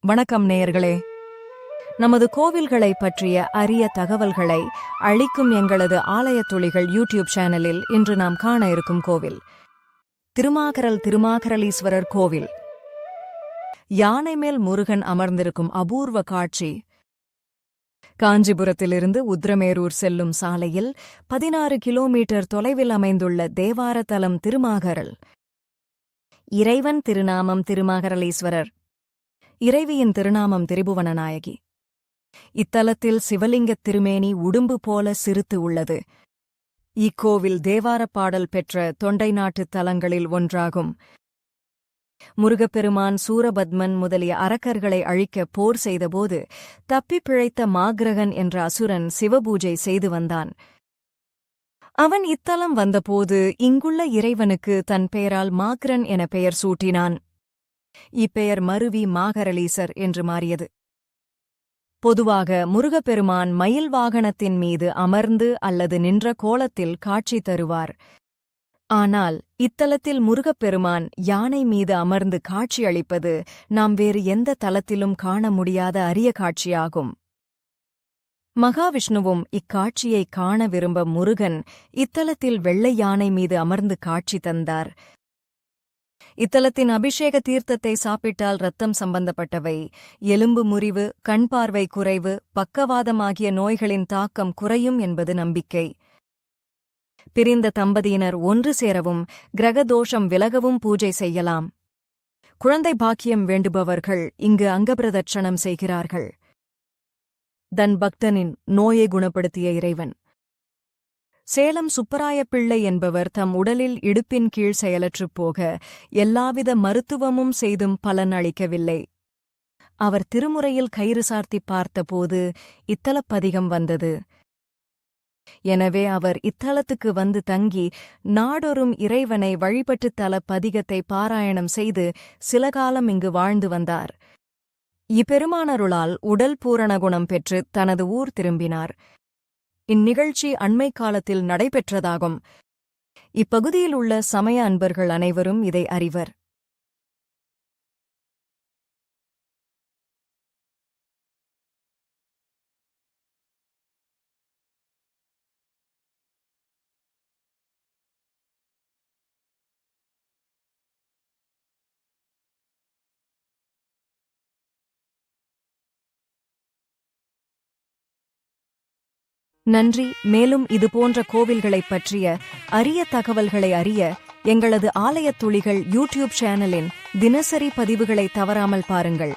வணக்கம் நேயர்களே. நமது கோவில்களை பற்றிய அரிய தகவல்களை அளிக்கும் எங்களது ஆலயத் துளிகள் யூடியூப் சேனலில் இன்று நாம் காண இருக்கும் கோவில் திருமாகரலீஸ்வரர் கோவில். யானை மேல் முருகன் அமர்ந்திருக்கும் அபூர்வ காட்சி. காஞ்சிபுரத்திலிருந்து உத்ரமேரூர் செல்லும் சாலையில் 16 கிலோமீட்டர் தொலைவில் அமைந்துள்ள தேவார தலம் திருமாகரல். இறைவன் திருநாமம் திருமாகரலீஸ்வரர். இறைவியின் திருநாமம் திரிபுவனநாயகி. இத்தலத்தில் சிவலிங்கத் திருமேனி உடும்பு போல சிறுத்து உள்ளது. இக்கோவில் தேவாரப் பாடல் பெற்ற தொண்டை நாட்டுத் தலங்களில் ஒன்றாகும். முருகப்பெருமான் சூரபத்மன் முதலிய அரக்கர்களை அழிக்க போர் செய்தபோது தப்பிப் பிழைத்த மாக்ரகன் என்ற அசுரன் சிவபூஜை செய்து வந்தான். அவன் இத்தலம் வந்தபோது இங்குள்ள இறைவனுக்கு தன் பெயரால் மாக்ரன் என பெயர் சூட்டினான். இப்பெயர் மருவி மாகரலீசர் என்று மாறியது. பொதுவாக முருகப்பெருமான் மயில் வாகனத்தின் மீது அமர்ந்து அல்லது நின்ற கோலத்தில் காட்சி தருவார். ஆனால் இத்தலத்தில் முருகப்பெருமான் யானை மீது அமர்ந்து காட்சியளிப்பது நாம் வேறு எந்த தலத்திலும் காண முடியாத அரிய காட்சியாகும். மகாவிஷ்ணுவும் இக்காட்சியை காண விரும்ப முருகன் இத்தலத்தில் வெள்ளை யானை மீது அமர்ந்து காட்சி தந்தார். இத்தலத்தின் அபிஷேக தீர்த்தத்தை சாப்பிட்டால் இரத்தம் சம்பந்தப்பட்டவை, எலும்பு முறிவு, கண் பார்வை குறைவு, பக்கவாதம் ஆகிய நோய்களின் தாக்கம் குறையும் என்பது நம்பிக்கை. பிரிந்த தம்பதியினர் ஒன்று சேரவும் கிரகதோஷம் விலகவும் பூஜை செய்யலாம். குழந்தை பாக்கியம் வேண்டுபவர்கள் இங்கு அங்கப்பிரதட்சணம் செய்கிறார்கள். தன் பக்தனின் நோயை குணப்படுத்திய இறைவன். சேலம் சுப்பராயப்பிள்ளை என்பவர் தம் உடலில் இடுப்பின் கீழ் செயலற்றுப் போக எல்லாவித மருத்துவமும் செய்தும் பலன் அளிக்கவில்லை. அவர் திருமுறையில் கயிறு சார்த்திப் பார்த்தபோது இத்தலப்பதிகம் வந்தது. எனவே அவர் இத்தலத்துக்கு வந்து தங்கி நாடொரும் இறைவனை வழிபட்டு தலப்பதிகத்தை பாராயணம் செய்து சில காலம் இங்கு வாழ்ந்து வந்தார். இப்பெருமானருளால் உடல் பூரண குணம் பெற்று தனது ஊர் திரும்பினார். இந்நிகழ்ச்சி அண்மை காலத்தில் நடைபெற்றதாகும். இப்பகுதியில் உள்ள சமய அன்பர்கள் அனைவரும் இதை அறிவர். நன்றி. மேலும் இதுபோன்ற கோவில்களைப் பற்றிய அரிய தகவல்களை அறிய எங்களது ஆலயத் துளிகள் யூடியூப் சேனலின் தினசரி பதிவுகளை தவறாமல் பாருங்கள்.